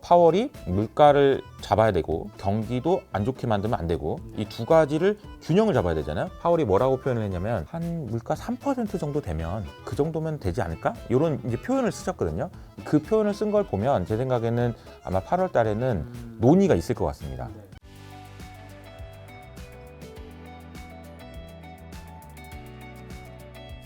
파월이 물가를 잡아야 되고 경기도 안 좋게 만들면 안 되고 이 두 가지를 균형을 잡아야 되잖아요. 파월이 뭐라고 표현을 했냐면 한 물가 3% 정도 되면 그 정도면 되지 않을까? 이런 이제 표현을 쓰셨거든요. 그 표현을 쓴 걸 보면 제 생각에는 아마 8월 달에는 논의가 있을 것 같습니다.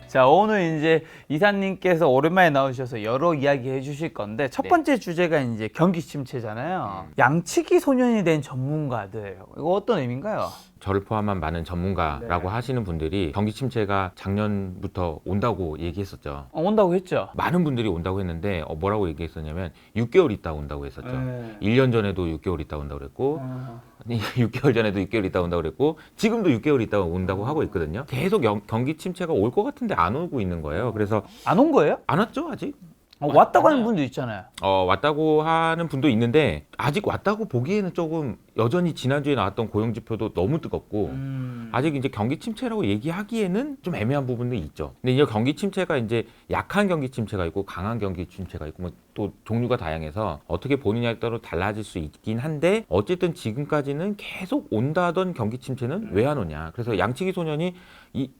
자, 오늘 이제 이사님께서 오랜만에 나오셔서 여러 이야기 해주실 건데 첫 번째 주제가 이제 경기 침체잖아요. 양치기 소년이 된 전문가들, 이거 어떤 의미인가요? 저를 포함한 많은 전문가라고 네. 하시는 분들이 경기 침체가 작년부터 온다고 얘기했었죠. 온다고 했죠. 많은 분들이 온다고 했는데 뭐라고 얘기했었냐면 6개월 있다 온다고 했었죠. 네. 1년 전에도 6개월 있다 온다고 그랬고 6개월 전에도 6개월 있다 온다고 그랬고 지금도 6개월 있다 온다고 하고 있거든요. 계속 경기 침체가 올 것 같은데 안 오고 있는 거예요. 그래서 안 온 거예요? 안 왔죠 아직? 왔다고 하는 분도 있잖아요. 왔다고 하는 분도 있는데 아직 왔다고 보기에는 조금 여전히 지난주에 나왔던 고용 지표도 너무 뜨겁고 아직 이제 경기 침체라고 얘기하기에는 좀 애매한 부분도 있죠. 근데 이 경기 침체가 이제 약한 경기 침체가 있고 강한 경기 침체가 있고 뭐 또 종류가 다양해서 어떻게 보느냐에 따라 달라질 수 있긴 한데 어쨌든 지금까지는 계속 온다던 경기 침체는 왜 안 오냐. 그래서 양치기 소년이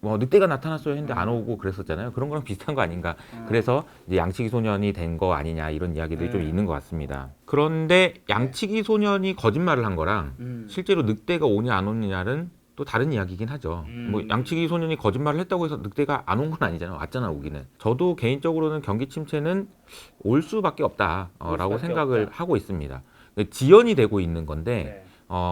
늑대가 나타났어요 했는데 안 오고 그랬었잖아요. 그런 거랑 비슷한 거 아닌가. 그래서 이제 양치기 소년이 된 거 아니냐 이런 이야기들이 좀 있는 것 같습니다. 그런데 양치기 소년이 거짓말을 한 거랑 실제로 늑대가 오냐 안 오느냐는 또 다른 이야기긴 하죠. 뭐 양치기 소년이 거짓말을 했다고 해서 늑대가 안 온 건 아니잖아요. 왔잖아 오기는. 저도 개인적으로는 경기 침체는 올 수밖에 없다라고 생각을 하고 있습니다. 지연이 되고 있는 건데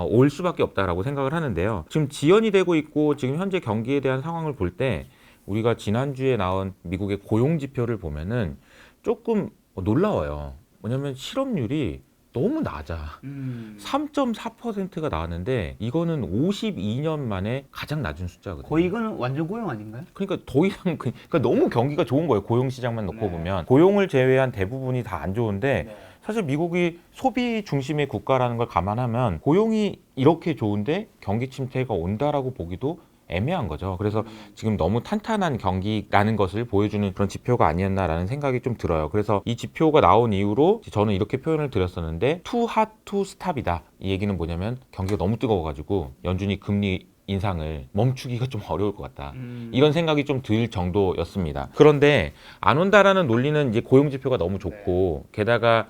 올 수밖에 없다라고 생각을 하는데요. 지금 지연이 되고 있고 지금 현재 경기에 대한 상황을 볼 때 우리가 지난주에 나온 미국의 고용 지표를 보면은 조금 놀라워요. 뭐냐면 실업률이 너무 낮아. 3.4%가 나왔는데 이거는 52년 만에 가장 낮은 숫자거든요. 거의 이거는 완전 고용 아닌가요? 그러니까 더 이상 그러니까 너무 경기가 좋은 거예요. 고용 시장만 놓고 네. 보면 고용을 제외한 대부분이 다 안 좋은데 네. 사실 미국이 소비 중심의 국가라는 걸 감안하면 고용이 이렇게 좋은데 경기 침체가 온다라고 보기도 애매한 거죠. 그래서 지금 너무 탄탄한 경기라는 것을 보여주는 그런 지표가 아니었나라는 생각이 좀 들어요. 그래서 이 지표가 나온 이후로 저는 이렇게 표현을 드렸었는데 too hot to stop이다. 이 얘기는 뭐냐면 경기가 너무 뜨거워가지고 연준이 금리 인상을 멈추기가 좀 어려울 것 같다. 이런 생각이 좀 들 정도였습니다. 그런데 안 온다라는 논리는 이제 고용 지표가 너무 좋고 게다가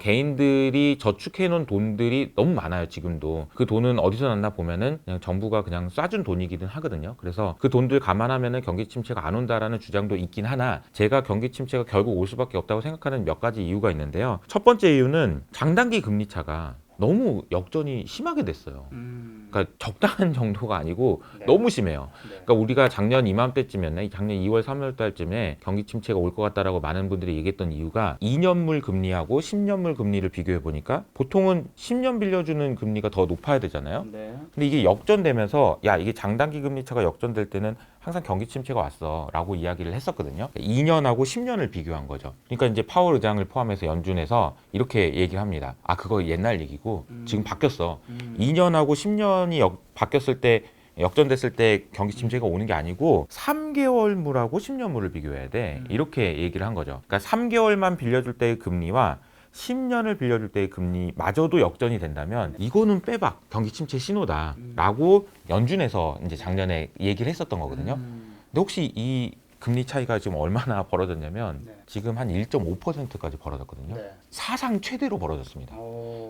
개인들이 저축해 놓은 돈들이 너무 많아요. 지금도 그 돈은 어디서 났나 보면은 그냥 정부가 그냥 쏴준 돈이기는 하거든요. 그래서 그 돈들 감안하면은 경기 침체가 안 온다라는 주장도 있긴 하나 제가 경기 침체가 결국 올 수밖에 없다고 생각하는 몇 가지 이유가 있는데요. 첫 번째 이유는 장단기 금리 차가 너무 역전이 심하게 됐어요. 그러니까 적당한 정도가 아니고 너무 심해요. 그러니까 우리가 작년 이맘때쯤이었나 작년 2월 3월 달쯤에 경기 침체가 올 것 같다라고 많은 분들이 얘기했던 이유가 2년물 금리하고 10년물 금리를 비교해 보니까 보통은 10년 빌려주는 금리가 더 높아야 되잖아요. 근데 이게 역전되면서 야 이게 장단기 금리 차가 역전될 때는 항상 경기 침체가 왔어라고 이야기를 했었거든요. 2년하고 10년을 비교한 거죠. 그러니까 이제 파월 의장을 포함해서 연준에서 이렇게 얘기를 합니다. 아 그거 옛날 얘기고 지금 바뀌었어. 2년하고 10년이 바뀌었을 때 역전됐을 때 경기 침체가 오는 게 아니고 3개월물하고 10년물을 비교해야 돼. 이렇게 얘기를 한 거죠. 그러니까 3개월만 빌려줄 때의 금리와 10년을 빌려줄 때의 금리마저도 역전이 된다면 이거는 빼박 경기 침체 신호다라고 연준에서 이제 작년에 얘기를 했었던 거거든요. 근데 혹시 이 금리 차이가 지금 얼마나 벌어졌냐면 지금 한 1.5%까지 벌어졌거든요. 사상 최대로 벌어졌습니다.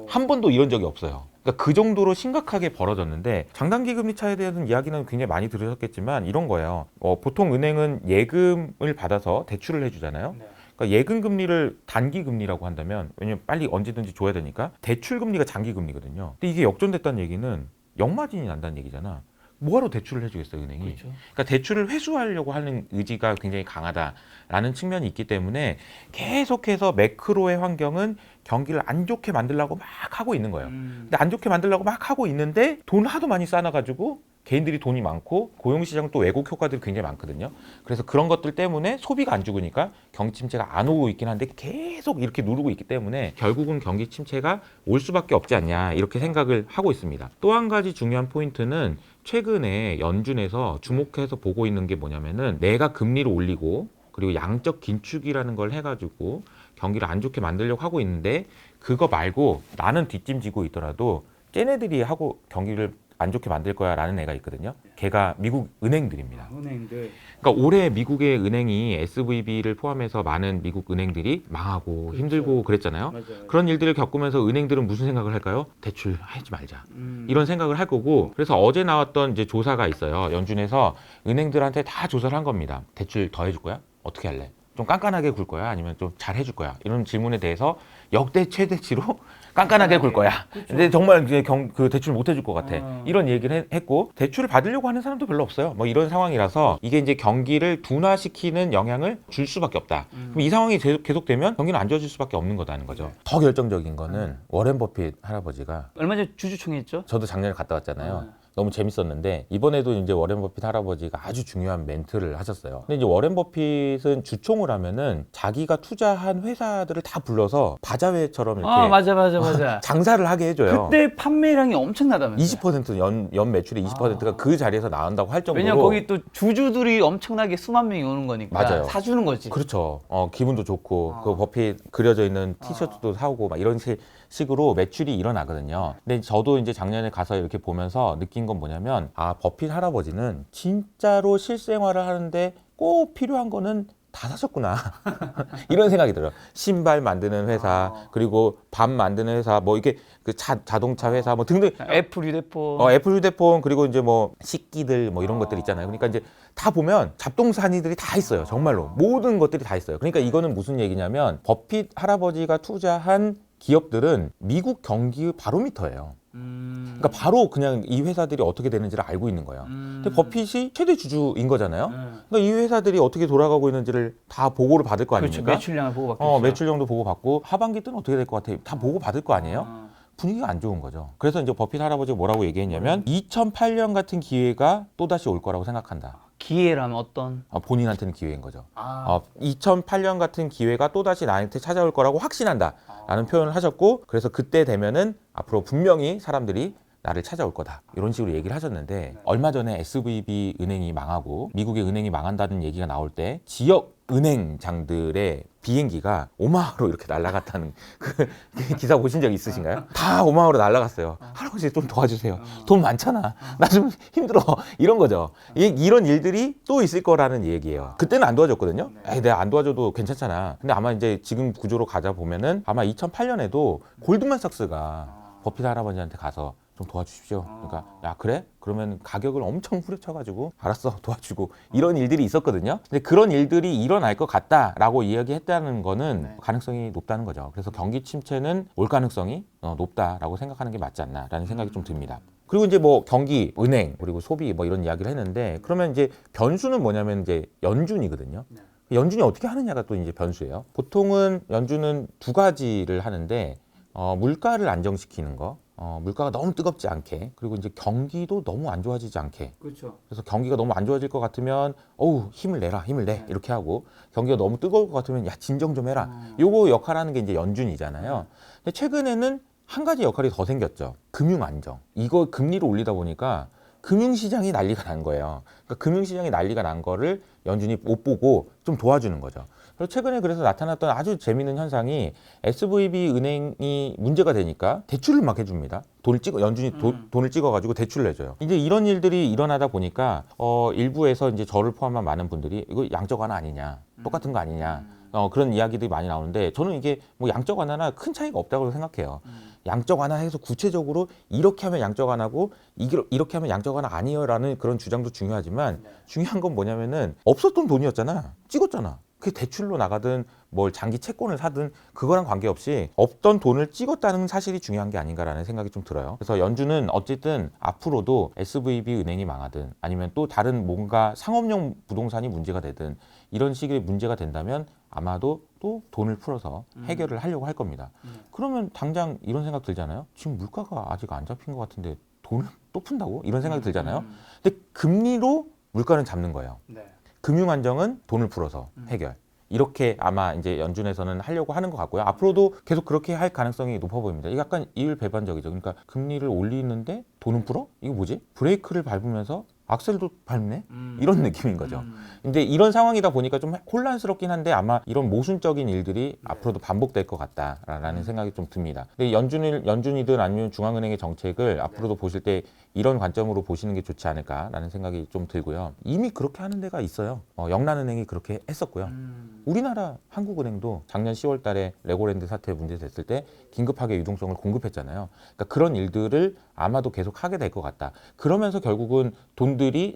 한 번도 이런 적이 없어요. 그러니까 그 정도로 심각하게 벌어졌는데 장단기 금리 차에 대한 이야기는 굉장히 많이 들으셨겠지만 이런 거예요. 보통 은행은 예금을 받아서 대출을 해주잖아요. 그러니까 예금 금리를 단기 금리라고 한다면 왜냐면 빨리 언제든지 줘야 되니까 대출 금리가 장기 금리거든요. 근데 이게 역전됐다는 얘기는 역마진이 난다는 얘기잖아. 뭐하러 대출을 해주겠어요, 은행이. 그렇죠. 그러니까 대출을 회수하려고 하는 의지가 굉장히 강하다라는 측면이 있기 때문에 계속해서 매크로의 환경은 경기를 안 좋게 만들려고 막 하고 있는 거예요. 근데 안 좋게 만들려고 막 하고 있는데 돈 하도 많이 쌓아가지고 개인들이 돈이 많고 고용시장 또 왜곡 효과들이 굉장히 많거든요. 그래서 그런 것들 때문에 소비가 안 죽으니까 경기 침체가 안 오고 있긴 한데 계속 이렇게 누르고 있기 때문에 결국은 경기 침체가 올 수밖에 없지 않냐 이렇게 생각을 하고 있습니다. 또 한 가지 중요한 포인트는 최근에 연준에서 주목해서 보고 있는 게 뭐냐면은 내가 금리를 올리고 그리고 양적 긴축이라는 걸 해가지고 경기를 안 좋게 만들려고 하고 있는데 그거 말고 나는 뒷짐지고 있더라도 쟤네들이 하고 경기를 안 좋게 만들 거야 라는 애가 있거든요. 걔가 미국 은행들입니다. 은행들. 그러니까 올해 미국의 은행이 SVB를 포함해서 많은 미국 은행들이 망하고 그렇죠. 힘들고 그랬잖아요. 맞아요. 그런 일들을 겪으면서 은행들은 무슨 생각을 할까요? 대출 하지 말자. 이런 생각을 할 거고, 그래서 어제 나왔던 이제 조사가 있어요. 연준에서 은행들한테 다 조사를 한 겁니다. 대출 더 해줄 거야? 어떻게 할래? 좀 깐깐하게 굴 거야? 아니면 좀 잘 해줄 거야? 이런 질문에 대해서 역대 최대치로 깐깐하게 굴 거야. 근데 정말 이제 그 대출 못 해줄 것 같아. 이런 얘기를 했고, 대출을 받으려고 하는 사람도 별로 없어요. 뭐 이런 상황이라서 이게 이제 경기를 둔화시키는 영향을 줄 수밖에 없다. 그럼 이 상황이 계속되면 경기는 안 좋아질 수밖에 없는 거다는 거죠. 더 결정적인 거는 워렌 버핏 할아버지가, 얼마 전에 주주총회 했죠? 저도 작년에 갔다 왔잖아요. 너무 재밌었는데 이번에도 이제 워렌 버핏 할아버지가 아주 중요한 멘트를 하셨어요. 근데 이제 워렌 버핏은 주총을 하면은 자기가 투자한 회사들을 다 불러서 바자회처럼 이렇게 맞아. 장사를 하게 해줘요. 그때 판매량이 엄청나다면서요. 20% 연 매출의 20%가 그 자리에서 나온다고 할 정도로. 왜냐면 거기 또 주주들이 엄청나게 수만 명이 오는 거니까 맞아요. 사주는 거지. 그렇죠. 기분도 좋고 그 버핏 그려져 있는 티셔츠도 사오고 막 이런 식으로 매출이 일어나거든요. 근데 저도 이제 작년에 가서 이렇게 보면서 느낀 건 뭐냐면, 아, 버핏 할아버지는 진짜로 실생활을 하는데 꼭 필요한 거는 다 사셨구나. 이런 생각이 들어요. 신발 만드는 회사, 그리고 밥 만드는 회사, 뭐 이게 그 자동차 회사 뭐 등등. 애플 휴대폰. 애플 휴대폰, 그리고 이제 뭐 식기들 뭐 이런 것들 있잖아요. 그러니까 이제 다 보면 잡동사니들이 다 있어요. 정말로 모든 것들이 다 있어요. 그러니까 이거는 무슨 얘기냐면, 버핏 할아버지가 투자한 기업들은 미국 경기 바로미터예요. 그러니까 바로 그냥 이 회사들이 어떻게 되는지를 알고 있는 거예요. 근데 버핏이 최대 주주인 거잖아요. 그러니까 이 회사들이 어떻게 돌아가고 있는지를 다 보고를 받을 거 그렇죠. 아닙니까? 매출량을 보고 받겠죠. 매출량도 보고 받고, 하반기 때는 어떻게 될 것 같아? 다 보고 받을 거 아니에요? 분위기가 안 좋은 거죠. 그래서 이제 버핏 할아버지가 뭐라고 얘기했냐면, 2008년 같은 기회가 또다시 올 거라고 생각한다. 기회라면 어떤? 본인한테는 기회인 거죠. 2008년 같은 기회가 또다시 나한테 찾아올 거라고 확신한다 라는 표현을 하셨고, 그래서 그때 되면은 앞으로 분명히 사람들이 나를 찾아올 거다, 이런 식으로 얘기를 하셨는데, 얼마 전에 SVB 은행이 망하고 미국의 은행이 망한다는 얘기가 나올 때 지역 은행장들의 비행기가 오마하로 이렇게 날아갔다는 그 기사 보신 적 있으신가요? 다 오마하로 날아갔어요. 할아버지 좀 도와주세요. 돈 많잖아. 나 좀 힘들어. 이런 거죠. 이런 일들이 또 있을 거라는 얘기예요. 그때는 안 도와줬거든요. 에이, 내가 안 도와줘도 괜찮잖아. 근데 아마 이제 지금 구조로 가자 보면은 아마 2008년에도 골드만삭스가 버핏 할아버지한테 가서 좀 도와주십시오. 그러니까, 야, 그래? 그러면 가격을 엄청 후려쳐가지고 알았어, 도와주고, 이런 일들이 있었거든요. 근데 그런 일들이 일어날 것 같다라고 이야기했다는 거는 가능성이 높다는 거죠. 그래서 경기 침체는 올 가능성이 높다라고 생각하는 게 맞지 않나라는 생각이 좀 듭니다. 그리고 이제 뭐 경기, 은행, 그리고 소비 뭐 이런 이야기를 했는데, 그러면 이제 변수는 뭐냐면 이제 연준이거든요. 연준이 어떻게 하느냐가 또 이제 변수예요. 보통은 연준은 두 가지를 하는데, 물가를 안정시키는 거, 물가가 너무 뜨겁지 않게, 그리고 이제 경기도 너무 안 좋아지지 않게. 그렇죠. 그래서 경기가 너무 안 좋아질 것 같으면 힘을 내라, 힘을 내, 이렇게 하고, 경기가 너무 뜨거울 것 같으면 야, 진정 좀 해라. 요거 역할하는 게 이제 연준이잖아요. 근데 최근에는 한 가지 역할이 더 생겼죠. 금융 안정. 이거 금리를 올리다 보니까 금융시장이 난리가 난 거예요. 그러니까 금융시장이 난리가 난 거를 연준이 못 보고 좀 도와주는 거죠. 최근에 그래서 나타났던 아주 재미있는 현상이, SVB 은행이 문제가 되니까 대출을 막 해줍니다. 연준이 돈을 찍어가지고 대출을 해줘요. 이제 이런 일들이 일어나다 보니까 일부에서 이제 저를 포함한 많은 분들이 이거 양적 완화 아니냐, 똑같은 거 아니냐, 그런 이야기들이 많이 나오는데, 저는 이게 뭐 양적 완화나 큰 차이가 없다고 생각해요. 양적 완화해서 구체적으로 이렇게 하면 양적 완화고 이렇게 하면 양적 완화 아니에요라는 그런 주장도 중요하지만, 중요한 건 뭐냐면은 없었던 돈이었잖아. 찍었잖아. 그게 대출로 나가든 뭘 장기 채권을 사든 그거랑 관계없이 없던 돈을 찍었다는 사실이 중요한 게 아닌가라는 생각이 좀 들어요. 그래서 연준은 어쨌든 앞으로도 SVB 은행이 망하든 아니면 또 다른 뭔가 상업용 부동산이 문제가 되든 이런 식의 문제가 된다면 아마도 또 돈을 풀어서 해결을 하려고 할 겁니다. 그러면 당장 이런 생각 들잖아요. 지금 물가가 아직 안 잡힌 것 같은데 돈을 또 푼다고? 이런 생각이 들잖아요. 근데 금리로 물가는 잡는 거예요. 금융 안정은 돈을 풀어서 해결. 이렇게 아마 이제 연준에서는 하려고 하는 것 같고요. 앞으로도 계속 그렇게 할 가능성이 높아 보입니다. 이게 약간 이율배반적이죠. 그러니까 금리를 올리는데 돈은 풀어? 이거 뭐지? 브레이크를 밟으면서 악셀도 밟네? 이런 느낌인 거죠. 근데 이런 상황이다 보니까 좀 혼란스럽긴 한데 아마 이런 모순적인 일들이 앞으로도 반복될 것 같다라는 생각이 좀 듭니다. 근데 연준이든 아니면 중앙은행의 정책을 앞으로도 보실 때 이런 관점으로 보시는 게 좋지 않을까라는 생각이 좀 들고요. 이미 그렇게 하는 데가 있어요. 영란은행이 그렇게 했었고요. 우리나라 한국은행도 작년 10월 달에 레고랜드 사태 문제 됐을 때 긴급하게 유동성을 공급했잖아요. 그러니까 그런 일들을 아마도 계속 하게 될 것 같다. 그러면서 결국은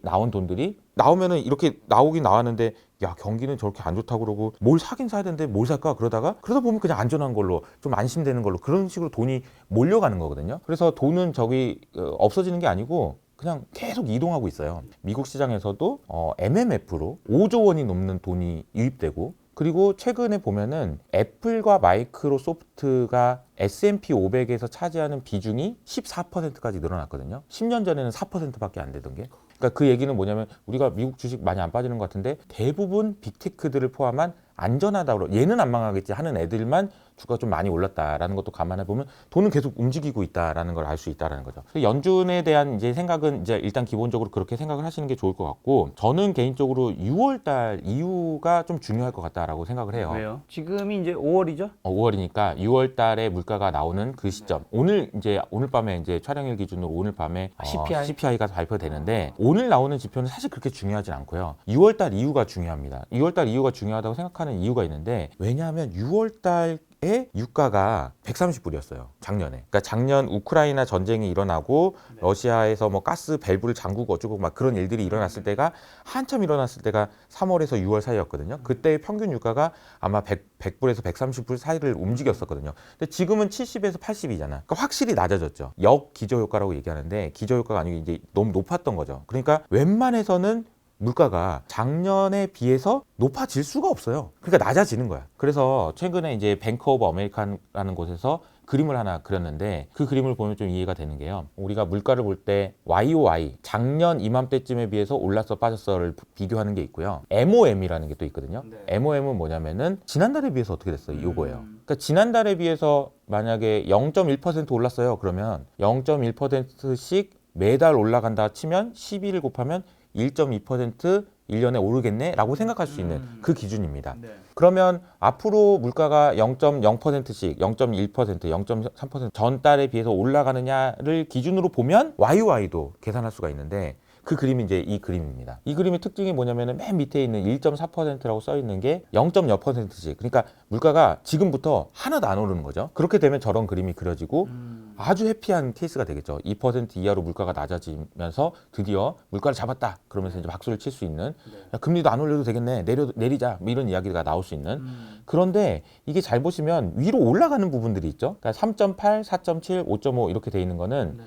나온 돈들이 나오면은 이렇게 나오긴 나왔는데 야 경기는 저렇게 안 좋다고 그러고 뭘 사긴 사야 되는데 뭘 살까 그러다 보면 그냥 안전한 걸로 좀 안심되는 걸로 그런 식으로 돈이 몰려가는 거거든요. 그래서 돈은 저기 없어지는 게 아니고 그냥 계속 이동하고 있어요. 미국 시장에서도 MMF로 5조 원이 넘는 돈이 유입되고 그리고 최근에 보면은 애플과 마이크로소프트가 S&P 500에서 차지하는 비중이 14%까지 늘어났거든요. 10년 전에는 4%밖에 안 되던 게. 그러니까 그 얘기는 뭐냐면 우리가 미국 주식 많이 안 빠지는 것 같은데 대부분 빅테크들을 포함한 안전하다고 얘는 안 망하겠지 하는 애들만 주가가 좀 많이 올랐다라는 것도 감안해 보면 돈은 계속 움직이고 있다라는 걸 알 수 있다라는 거죠. 연준에 대한 이제 생각은 이제 일단 기본적으로 그렇게 생각을 하시는 게 좋을 것 같고 저는 개인적으로 6월달 이후가 좀 중요할 것 같다라고 생각을 해요. 왜요? 지금이 이제 5월이죠? 5월이니까 6월달에 물가가 나오는 그 시점. 오늘 밤에 이제 촬영일 기준으로 오늘 밤에 CPI가 발표되는데 오늘 나오는 지표는 사실 그렇게 중요하진 않고요. 6월달 이후가 중요합니다. 6월달 이후가 중요하다고 생각하는 이유가 있는데 왜냐하면 6월달 유가가 130불이었어요. 작년에. 그러니까 작년 우크라이나 전쟁이 일어나고 러시아에서 뭐 가스 밸브를 잠그고 어쩌고 막 그런 일들이 일어났을 때가 한참 일어났을 때가 3월에서 6월 사이였거든요. 그때 평균 유가가 아마 100불에서 130불 사이를 움직였었거든요. 근데 지금은 70에서 80이잖아. 그러니까 확실히 낮아졌죠. 역기저효과라고 얘기하는데 기저효과가 아니고 이제 너무 높았던 거죠. 그러니까 웬만해서는 물가가 작년에 비해서 높아질 수가 없어요. 그러니까 낮아지는 거야. 그래서 최근에 이제 뱅크 오브 아메리칸라는 곳에서 그림을 하나 그렸는데 그 그림을 보면 좀 이해가 되는 게요. 우리가 물가를 볼 때 YOY, 작년 이맘때쯤에 비해서 올랐어 빠졌어를 비교하는 게 있고요. MOM이라는 게 또 있거든요. MOM은 뭐냐면은 지난달에 비해서 어떻게 됐어요? 이거예요. 그러니까 지난달에 비해서 만약에 0.1% 올랐어요. 그러면 0.1%씩 매달 올라간다 치면 12를 곱하면 1.2% 1년에 오르겠네 라고 생각할 수 있는 그 기준입니다. 그러면 앞으로 물가가 0.0%씩 0.1%, 0.3% 전달에 비해서 올라가느냐를 기준으로 보면 YOY도 계산할 수가 있는데 그 그림이 이제 이 그림입니다. 이 그림의 특징이 뭐냐면은 맨 밑에 있는 1.4%라고 써 있는 게 0.0%씩. 그러니까 물가가 지금부터 하나도 안 오르는 거죠. 그렇게 되면 저런 그림이 그려지고 아주 해피한 케이스가 되겠죠. 2% 이하로 물가가 낮아지면서 드디어 물가를 잡았다. 그러면서 이제 박수를 칠 수 있는 야, 금리도 안 올려도 되겠네. 내리자. 뭐 이런 이야기가 나올 수 있는. 그런데 이게 잘 보시면 위로 올라가는 부분들이 있죠. 그러니까 3.8, 4.7, 5.5 이렇게 돼 있는 거는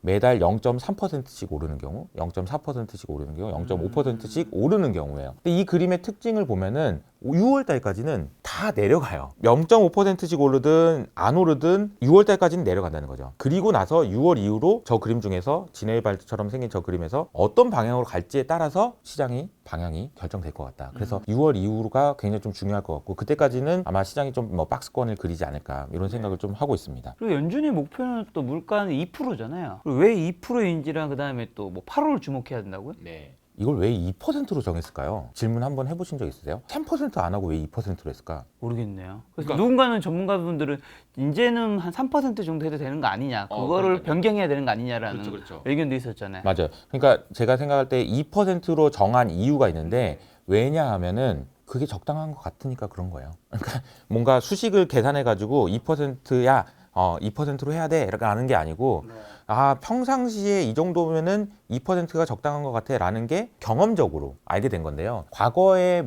매달 0.3%씩 오르는 경우, 0.4%씩 오르는 경우, 0.5%씩 오르는 경우예요. 근데 이 그림의 특징을 보면은 6월 달까지는 다 내려가요. 0.5%씩 오르든 안 오르든 6월 달까지는 내려간다는 거죠. 그리고 나서 6월 이후로 저 그림 중에서 지네발처럼 생긴 저 그림에서 어떤 방향으로 갈지에 따라서 시장이 방향이 결정될 것 같다. 그래서 6월 이후가 굉장히 좀 중요할 것 같고 그때까지는 아마 시장이 좀 뭐 박스권을 그리지 않을까 이런 생각을 좀 하고 있습니다. 그리고 연준의 목표는 또 물가는 2%잖아요. 왜 2%인지랑 그다음에 또 뭐 8월을 주목해야 된다고요? 네. 이걸 왜 2%로 정했을까요? 질문 한번 해보신 적 있으세요? 10% 안 하고 왜 2%로 했을까? 모르겠네요. 그래서 그러니까- 누군가는 전문가분들은 이제는 한 3% 정도 해도 되는 거 아니냐, 그거를 그러니까요. 변경해야 되는 거 아니냐라는 그렇죠. 의견도 있었잖아요. 맞아요. 그러니까 제가 생각할 때 2%로 정한 이유가 있는데 왜냐하면은 그게 적당한 것 같으니까 그런 거예요. 그러니까 뭔가 수식을 계산해가지고 2%야 2%로 해야 돼 라는 게 아니고 아 평상시에 이 정도면은 2%가 적당한 것 같아 라는 게 경험적으로 알게 된 건데요. 과거의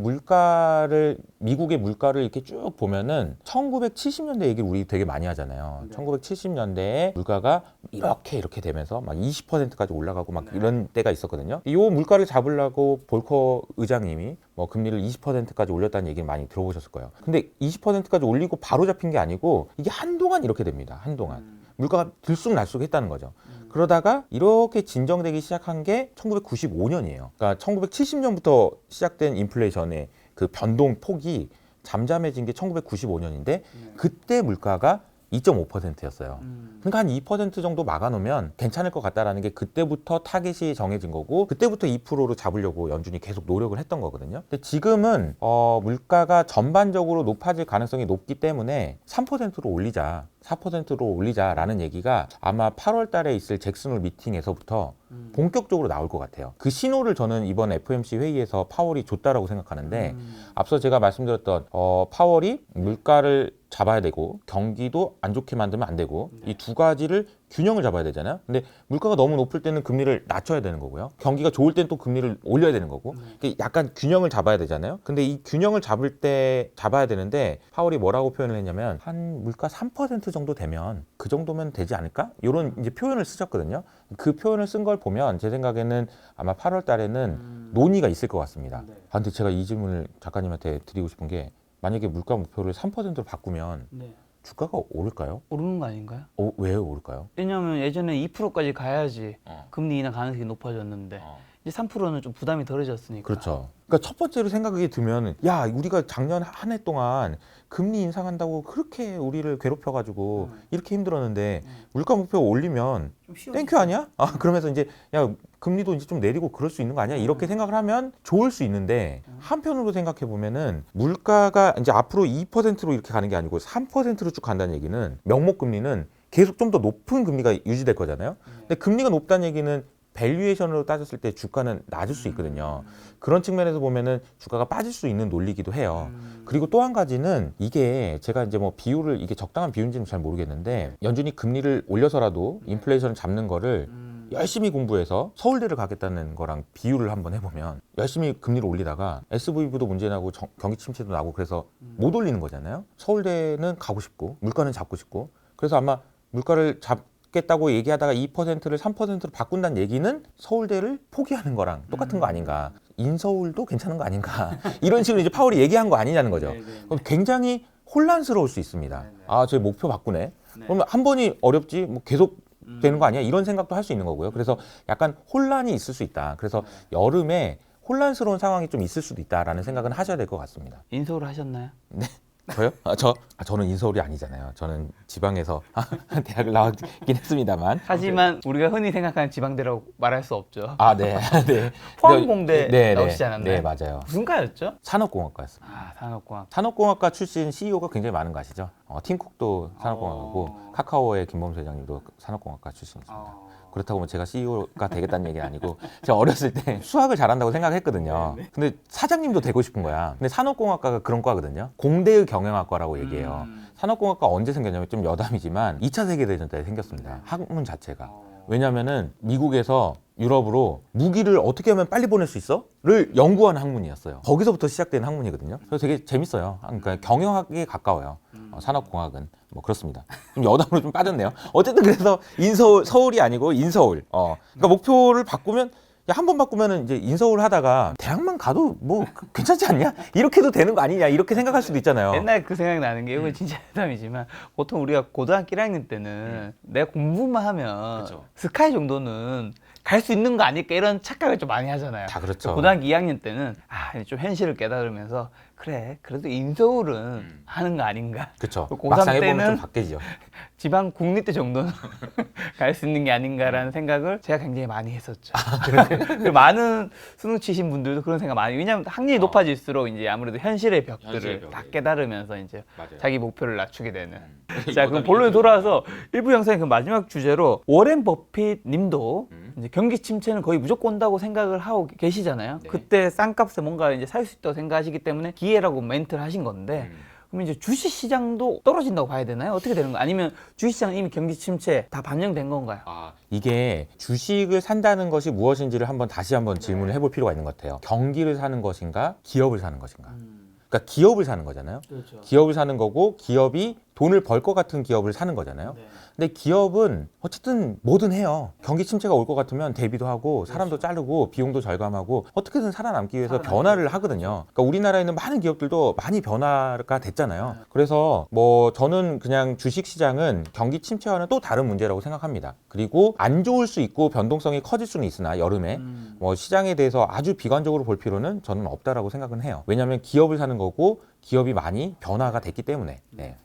미국의 물가를 이렇게 쭉 보면은 1970년대 얘기를 우리 되게 많이 하잖아요. 1970년대에 물가가 이렇게 되면서 막 20%까지 올라가고 막 이런 때가 있었거든요. 이 물가를 잡으려고 볼커 의장님이 뭐 금리를 20%까지 올렸다는 얘기를 많이 들어보셨을 거예요. 근데 20%까지 올리고 바로 잡힌 게 아니고 이게 한동안 이렇게 됩니다. 한동안. 물가가 들쑥날쑥 했다는 거죠. 그러다가 이렇게 진정되기 시작한 게 1995년이에요. 그러니까 1970년부터 시작된 인플레이션의 그 변동 폭이 잠잠해진 게 1995년인데 그때 물가가 2.5%였어요. 그러니까 한 2% 정도 막아놓으면 괜찮을 것 같다라는 게 그때부터 타겟이 정해진 거고 그때부터 2%로 잡으려고 연준이 계속 노력을 했던 거거든요. 근데 지금은 물가가 전반적으로 높아질 가능성이 높기 때문에 3%로 올리자, 4%로 올리자라는 얘기가 아마 8월 달에 있을 잭슨홀 미팅에서부터 본격적으로 나올 것 같아요. 그 신호를 저는 이번 FOMC 회의에서 파월이 줬다라고 생각하는데 앞서 제가 말씀드렸던 파월이 물가를 잡아야 되고 경기도 안 좋게 만들면 안 되고 이 두 가지를 균형을 잡아야 되잖아요. 근데 물가가 너무 높을 때는 금리를 낮춰야 되는 거고요. 경기가 좋을 때는 또 금리를 올려야 되는 거고 약간 균형을 잡아야 되잖아요. 근데 이 균형을 잡아야 되는데 파월이 뭐라고 표현을 했냐면 한 물가 3% 정도 되면 그 정도면 되지 않을까? 이런 이제 표현을 쓰셨거든요. 그 표현을 쓴 걸 보면 제 생각에는 아마 8월 달에는 논의가 있을 것 같습니다. 아, 근데 제가 이 질문을 작가님한테 드리고 싶은 게 만약에 물가 목표를 3%로 바꾸면 주가가 오를까요? 오르는 거 아닌가요? 왜 오를까요? 왜냐하면 예전에 2%까지 가야지 금리 인하 가능성이 높아졌는데 이제 3%는 좀 부담이 덜해졌으니까. 그렇죠. 그러니까 첫 번째로 생각이 들면 야 우리가 작년 한 해 동안 금리 인상한다고 그렇게 우리를 괴롭혀가지고 이렇게 힘들었는데 물가 목표 올리면 땡큐 아니야? 그러면서 이제 야 금리도 이제 좀 내리고 그럴 수 있는 거 아니야? 이렇게 생각을 하면 좋을 수 있는데 한편으로 생각해 보면은 물가가 이제 앞으로 2%로 이렇게 가는 게 아니고 3%로 쭉 간다는 얘기는 명목 금리는 계속 좀 더 높은 금리가 유지될 거잖아요. 근데 금리가 높다는 얘기는 밸류에이션으로 따졌을 때 주가는 낮을 수 있거든요. 그런 측면에서 보면은 주가가 빠질 수 있는 논리기도 해요. 그리고 또 한 가지는 이게 제가 이제 뭐 비율을 이게 적당한 비율인지는 잘 모르겠는데 연준이 금리를 올려서라도 인플레이션을 잡는 거를 열심히 공부해서 서울대를 가겠다는 거랑 비율을 한번 해보면 열심히 금리를 올리다가 SVB도 문제 나고 경기 침체도 나고 그래서 못 올리는 거잖아요. 서울대는 가고 싶고 물가는 잡고 싶고 그래서 아마 물가를 잡겠다고 얘기하다가 2%를 3%로 바꾼다는 얘기는 서울대를 포기하는 거랑 똑같은 거 아닌가. 인서울도 괜찮은 거 아닌가. 이런 식으로 이제 파월이 얘기한 거 아니냐는 거죠. 그럼 굉장히 혼란스러울 수 있습니다. 아, 저희 목표 바꾸네. 그러면 한 번이 어렵지 뭐 계속 되는 거 아니야? 이런 생각도 할 수 있는 거고요. 그래서 약간 혼란이 있을 수 있다. 그래서 여름에 혼란스러운 상황이 좀 있을 수도 있다라는 생각은 하셔야 될 것 같습니다. 인서울 하셨나요? 네. 저요? 저는 인서울이 아니잖아요. 저는 지방에서 대학을 나왔긴 했습니다만. 하지만 우리가 흔히 생각하는 지방대라고 말할 수 없죠. 아, 네. 네. 포항공대 나오시지 않았나요? 네, 맞아요. 무슨 과였죠? 산업공학과였습니다. 아, 산업공학. 산업공학과 출신 CEO가 굉장히 많은 거 아시죠? 팀쿡도 산업공학과고 카카오의 김범수 회장님도 산업공학과 출신이십니다. 그렇다고 뭐 제가 CEO가 되겠다는 얘기는 아니고 제가 어렸을 때 수학을 잘한다고 생각했거든요. 근데 사장님도 되고 싶은 거야. 근데 산업공학과가 그런 과거든요. 공대의 경영학과라고 얘기해요. 산업공학과 언제 생겼냐면 좀 여담이지만 2차 세계대전 때 생겼습니다. 학문 자체가. 왜냐면은 미국에서 유럽으로 무기를 어떻게 하면 빨리 보낼 수 있어? 를 연구하는 학문이었어요. 거기서부터 시작되는 학문이거든요. 그래서 되게 재밌어요. 그러니까 경영학에 가까워요. 산업공학은 뭐 그렇습니다. 좀 여담으로 좀 빠졌네요. 어쨌든 그래서 서울이 아니고 인서울. 그러니까 목표를 바꾸면 한 번 바꾸면은 이제 인서울 하다가 대학만 가도 뭐 괜찮지 않냐? 이렇게 해도 되는 거 아니냐? 이렇게 생각할 수도 있잖아요. 옛날 그 생각 나는 게 이거 진짜 농담이지만 보통 우리가 고등학교 1학년 때는 내가 공부만 하면 그쵸. 스카이 정도는 갈 수 있는 거 아닐까 이런 착각을 좀 많이 하잖아요. 다 그렇죠. 고등학교 2학년 때는 좀 현실을 깨달으면서 그래 그래도 인서울은 하는 거 아닌가. 그렇죠. 고3 막상 해보면 때는 좀 바뀌죠. 지방 국립대 정도는 갈 수 있는 게 아닌가라는 생각을 제가 굉장히 많이 했었죠. 그 많은 수능 치신 분들도 그런 생각 많이. 왜냐하면 학년이 높아질수록 이제 아무래도 현실의 벽들을 다 깨달으면서 이제 맞아요. 자기 목표를 낮추게 되는. 자, 그럼 본론에 돌아와서 일부 영상의 그 마지막 주제로 워렌 버핏님도 이제 경기 침체는 거의 무조건 온다고 생각을 하고 계시잖아요. 그때 싼값에 뭔가 이제 살 수 있다고 생각하시기 때문에 기회라고 멘트를 하신 건데. 그럼 이제 주식 시장도 떨어진다고 봐야 되나요? 어떻게 되는 거예요? 아니면 주식 시장은 이미 경기 침체 다 반영된 건가요? 이게 주식을 산다는 것이 무엇인지를 다시 한번 질문을 해볼 필요가 있는 것 같아요. 경기를 사는 것인가, 기업을 사는 것인가. 그러니까 기업을 사는 거잖아요. 그렇죠. 기업을 사는 거고 기업이 돈을 벌 것 같은 기업을 사는 거잖아요. 근데 기업은 어쨌든 뭐든 해요. 경기 침체가 올 것 같으면 대비도 하고 사람도 자르고 비용도 절감하고 어떻게든 살아남기 위해서 변화를 하거든요. 그러니까 우리나라에 있는 많은 기업들도 많이 변화가 됐잖아요. 그래서 뭐 저는 그냥 주식 시장은 경기 침체와는 또 다른 문제라고 생각합니다. 그리고 안 좋을 수 있고 변동성이 커질 수는 있으나 여름에 뭐 시장에 대해서 아주 비관적으로 볼 필요는 저는 없다라고 생각은 해요. 왜냐하면 기업을 사는 거고 기업이 많이 변화가 됐기 때문에. 네.